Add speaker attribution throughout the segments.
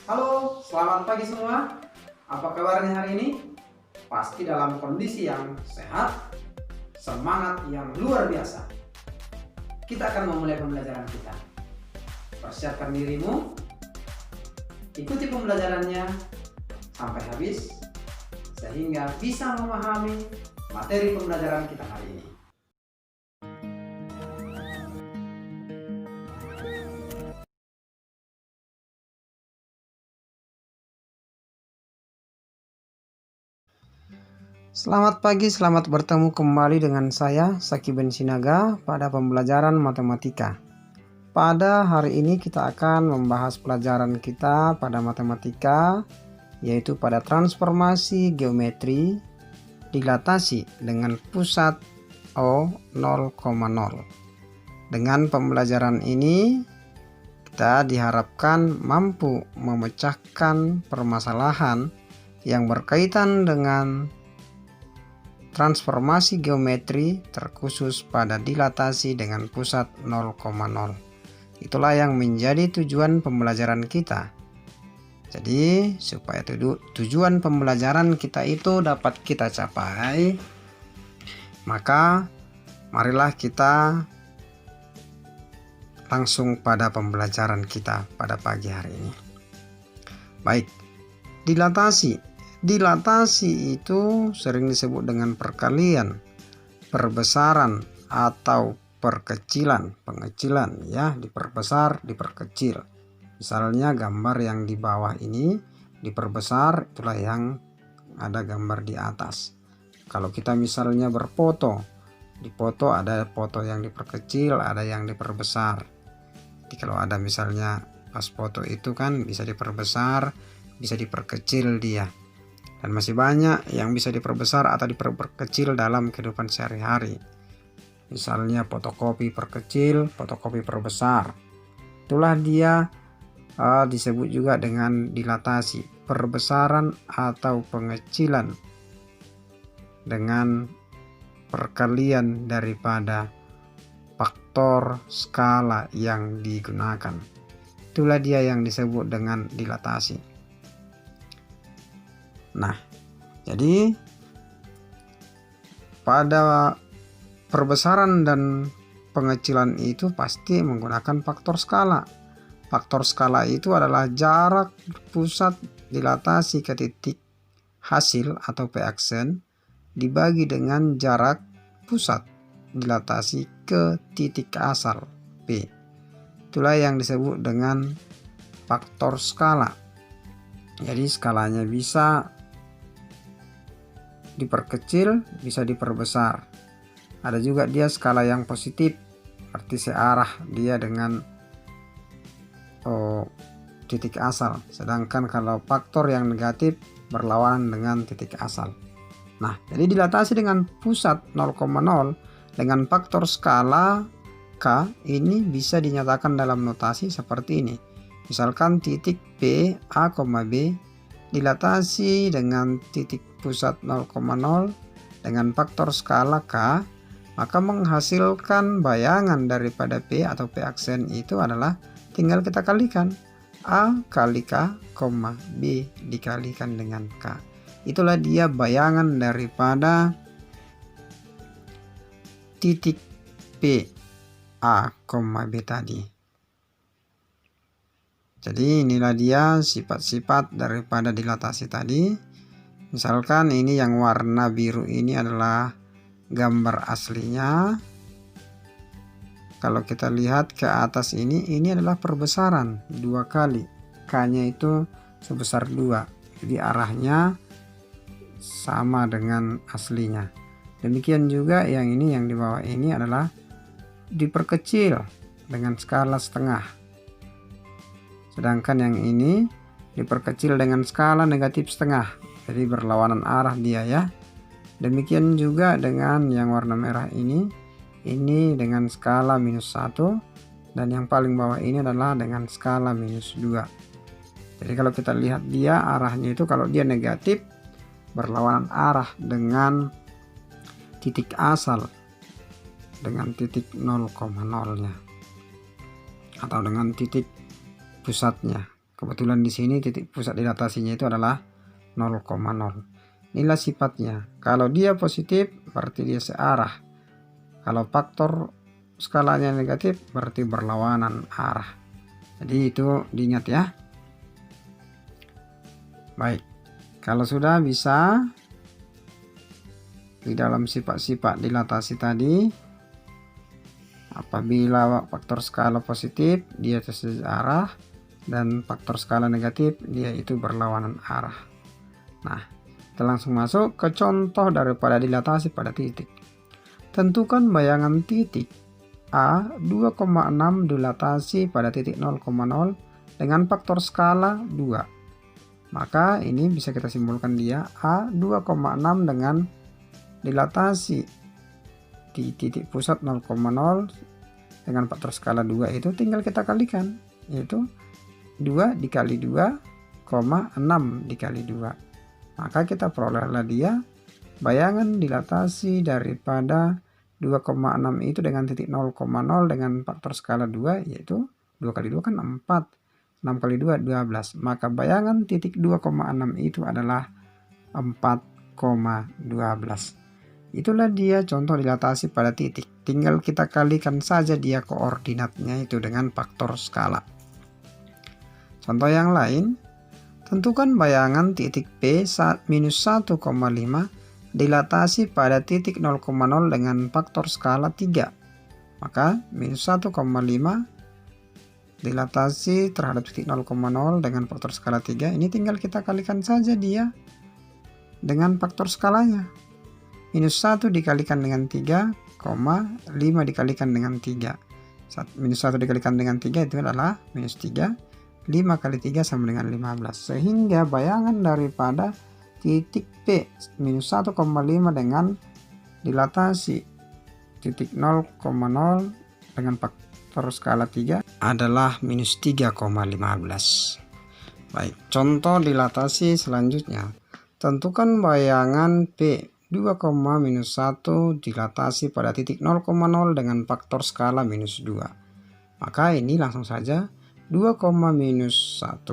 Speaker 1: Halo, selamat pagi semua. Apa kabarnya hari ini? Pasti dalam kondisi yang sehat, semangat yang luar biasa. Kita akan memulai pembelajaran kita. Persiapkan dirimu, ikuti pembelajarannya sampai habis, sehingga bisa memahami materi pembelajaran kita hari ini. Selamat pagi, selamat bertemu kembali dengan saya, Saki Ben Sinaga, pada pembelajaran matematika. Pada hari ini kita akan membahas pelajaran kita pada matematika, yaitu pada transformasi geometri dilatasi dengan pusat O 0,0. Dengan pembelajaran ini, kita diharapkan mampu memecahkan permasalahan yang berkaitan dengan transformasi geometri terkhusus pada dilatasi dengan pusat 0,0. Itulah yang menjadi tujuan pembelajaran kita. Jadi supaya tujuan pembelajaran kita itu dapat kita capai, maka marilah kita langsung pada pembelajaran kita pada pagi hari ini. Baik, Dilatasi itu sering disebut dengan perkalian, perbesaran, atau pengecilan ya, diperbesar, diperkecil. Misalnya gambar yang di bawah ini diperbesar, itulah yang ada gambar di atas. Kalau kita misalnya berfoto, di foto ada foto yang diperkecil, ada yang diperbesar. Jadi kalau ada misalnya pas foto itu kan bisa diperbesar, bisa diperkecil dia. Dan masih banyak yang bisa diperbesar atau diperkecil dalam kehidupan sehari-hari. Misalnya fotokopi perkecil, fotokopi perbesar. Itulah dia disebut juga dengan dilatasi, perbesaran atau pengecilan dengan perkalian daripada faktor skala yang digunakan. Itulah dia yang disebut dengan dilatasi. Nah, jadi pada perbesaran dan pengecilan itu pasti menggunakan faktor skala. Faktor skala itu adalah jarak pusat dilatasi ke titik hasil atau P aksen dibagi dengan jarak pusat dilatasi ke titik asal P. Itulah yang disebut dengan faktor skala. Jadi skalanya bisa diperkecil, bisa diperbesar. Ada juga dia skala yang positif, arti searah dia dengan titik asal. Sedangkan kalau faktor yang negatif berlawanan dengan titik asal. Nah, jadi dilatasi dengan pusat 0,0 dengan faktor skala K ini bisa dinyatakan dalam notasi seperti ini. Misalkan titik P, A, B dilatasi dengan titik pusat 0,0 dengan faktor skala K, maka menghasilkan bayangan daripada P atau P aksen itu adalah tinggal kita kalikan A kali K, B dikalikan dengan K. Itulah dia bayangan daripada titik P, A, B tadi. Jadi inilah dia sifat-sifat daripada dilatasi tadi. Misalkan ini yang warna biru ini adalah gambar aslinya. Kalau kita lihat ke atas ini adalah perbesaran 2 kali. K-nya itu sebesar 2. Jadi arahnya sama dengan aslinya. Demikian juga yang ini yang di bawah ini adalah diperkecil dengan skala setengah. Sedangkan yang ini diperkecil dengan skala negatif setengah. Jadi berlawanan arah dia ya. Demikian juga dengan yang warna merah ini dengan skala -1, dan yang paling bawah ini adalah dengan skala -2. Jadi kalau kita lihat dia arahnya itu, kalau dia negatif berlawanan arah dengan titik asal, dengan titik 0,0 nya atau dengan titik pusatnya kebetulan di sini titik pusat dilatasinya itu adalah 0,0. Inilah sifatnya. Kalau dia positif berarti dia searah. Kalau faktor skalanya negatif berarti berlawanan arah. Jadi itu diingat ya. Baik, kalau sudah bisa di dalam sifat-sifat dilatasi tadi, apabila faktor skala positif dia searah dan faktor skala negatif dia itu berlawanan arah. Nah, kita langsung masuk ke contoh daripada dilatasi pada titik. Tentukan bayangan titik A 2,6 dilatasi pada titik 0,0 dengan faktor skala 2. Maka ini bisa kita simpulkan dia A 2,6 dengan dilatasi di titik pusat 0,0 dengan faktor skala 2 itu tinggal kita kalikan, yaitu 2 dikali 2, 6 dikali 2. Maka kita perolehlah dia bayangan dilatasi daripada 2,6 itu dengan titik 0,0 dengan faktor skala 2, yaitu 2 kali 2 kan 4. 6 kali 2 12. Maka bayangan titik 2,6 itu adalah 4,12. Itulah dia contoh dilatasi pada titik. Tinggal kita kalikan saja dia koordinatnya itu dengan faktor skala. Contoh yang lain, tentukan bayangan titik P minus 1,5 dilatasi pada titik 0,0 dengan faktor skala 3. Maka minus 1,5 dilatasi terhadap titik 0,0 dengan faktor skala 3. Ini tinggal kita kalikan saja dia dengan faktor skalanya. Minus 1 dikalikan dengan 3, 5 dikalikan dengan 3. Minus 1 dikalikan dengan 3 itu adalah minus 3. 5 kali 3 sama dengan 15. Sehingga bayangan daripada titik P minus 1,5 dengan dilatasi titik 0,0 dengan faktor skala 3 adalah minus 3,15. Baik, contoh dilatasi selanjutnya. Tentukan bayangan P 2, minus 1 dilatasi pada titik 0,0 dengan faktor skala minus 2. Maka ini langsung saja 2, minus 1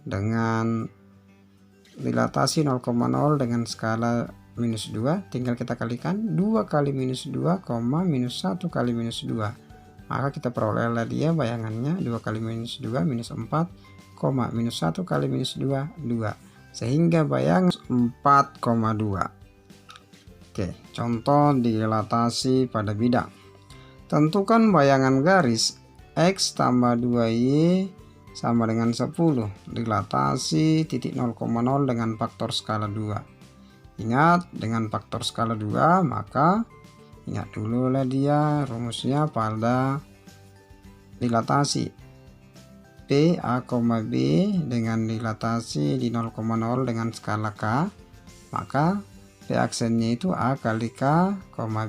Speaker 1: dengan dilatasi 0,0 dengan skala minus 2. Tinggal kita kalikan 2 kali minus 2, minus 1 kali minus 2. Maka kita perolehlah dia bayangannya 2 kali minus 2 minus 4, minus 1 kali minus 2, 2. Sehingga bayangan 4,2. Oke, contoh dilatasi pada bidang. Tentukan bayangan garis X tambah 2Y sama dengan 10 dilatasi titik 0,0 dengan faktor skala 2. Ingat, dengan faktor skala 2 maka ingat dulu lah dia rumusnya pada dilatasi P A, B dengan dilatasi di 0,0 dengan skala K, maka P aksennya itu A kali K,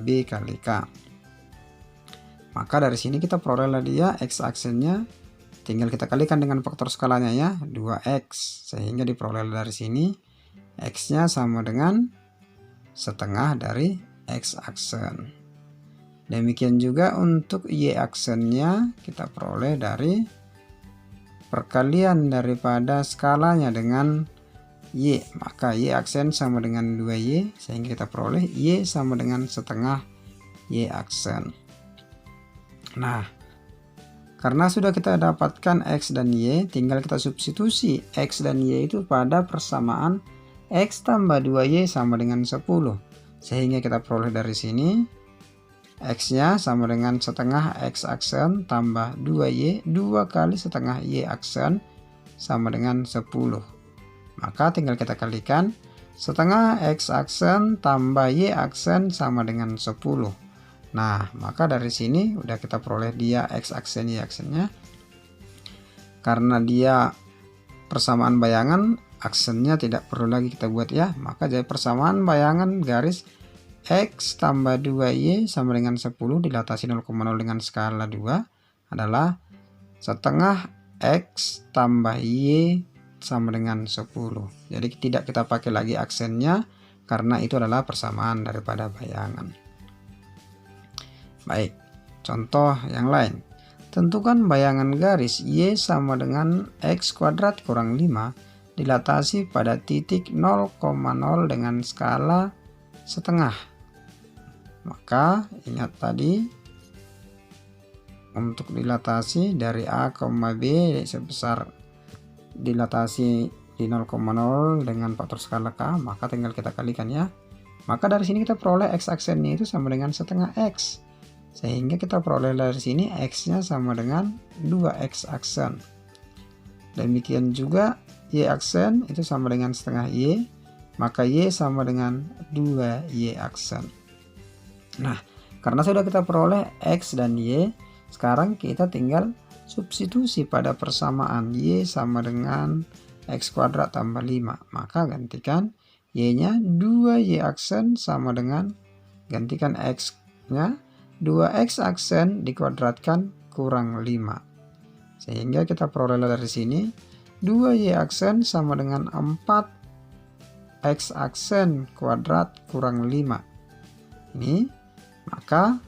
Speaker 1: B kali K. Maka dari sini kita perolehlah dia X aksennya, tinggal kita kalikan dengan faktor skalanya ya, 2X, sehingga diperoleh dari sini X nya sama dengan setengah dari X aksen. Demikian juga untuk Y aksennya kita peroleh dari perkalian daripada skalanya dengan Y. Maka Y aksen sama dengan 2Y, sehingga kita peroleh Y sama dengan setengah Y aksen. Nah, karena sudah kita dapatkan X dan Y, tinggal kita substitusi X dan Y itu pada persamaan X tambah 2Y sama dengan 10. Sehingga kita peroleh dari sini X nya sama dengan setengah X aksen tambah 2Y, 2 kali setengah Y aksen sama dengan 10. Maka tinggal kita kalikan setengah X aksen tambah Y aksen sama dengan 10. Nah, maka dari sini udah kita peroleh dia X aksen Y aksennya. Karena dia persamaan bayangan, aksennya tidak perlu lagi kita buat ya. Maka jadi persamaan bayangan garis X tambah 2Y sama dengan 10 dilatasi 0,0 dengan skala 2 adalah setengah X tambah Y sama dengan 10. Jadi tidak kita pakai lagi aksennya karena itu adalah persamaan daripada bayangan. Baik, contoh yang lain. Tentukan bayangan garis Y sama dengan X kuadrat kurang 5 dilatasi pada titik 0,0 dengan skala setengah. Maka ingat tadi, untuk dilatasi dari A, B sebesar dilatasi di 0,0 dengan faktor skala K, maka tinggal kita kalikan ya. Maka dari sini kita peroleh X aksennya itu sama dengan setengah X. Sehingga kita peroleh dari sini X-nya sama dengan 2X aksen. Demikian juga Y aksen itu sama dengan setengah Y, maka Y sama dengan 2Y aksen. Nah, karena sudah kita peroleh X dan Y, sekarang kita tinggal substitusi pada persamaan Y sama dengan X kuadrat tambah 5. Maka gantikan Y-nya 2Y aksen sama dengan, gantikan X-nya 2X aksen dikuadratkan kurang 5. Sehingga kita peroleh dari sini 2Y aksen sama dengan 4X aksen kuadrat kurang 5. Ini, maka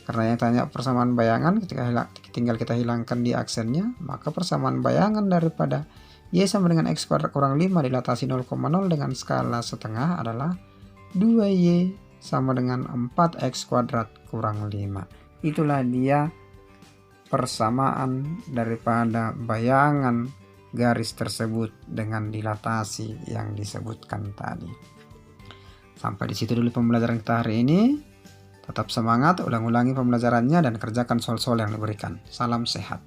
Speaker 1: karena yang tanya persamaan bayangan, ketika tinggal kita hilangkan di aksennya, maka persamaan bayangan daripada Y sama dengan X kuadrat kurang 5 dilatasi 0,0 dengan skala setengah adalah 2Y sama dengan 4X kuadrat kurang 5. Itulah dia persamaan daripada bayangan garis tersebut dengan dilatasi yang disebutkan tadi. Sampai di situ dulu pembelajaran kita hari ini. Tetap semangat, ulang-ulangi pembelajarannya dan kerjakan soal-soal yang diberikan. Salam sehat.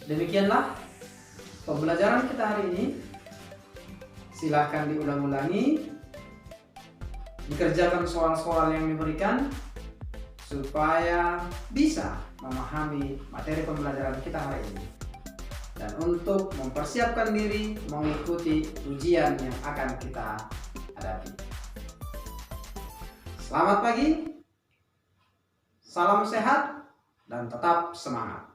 Speaker 1: Demikianlah pembelajaran kita hari ini. Silahkan diulang-ulangi, dikerjakan soal-soal yang diberikan supaya bisa memahami materi pembelajaran kita hari ini dan untuk mempersiapkan diri mengikuti ujian yang akan kita hadapi. Selamat pagi, salam sehat, dan tetap semangat.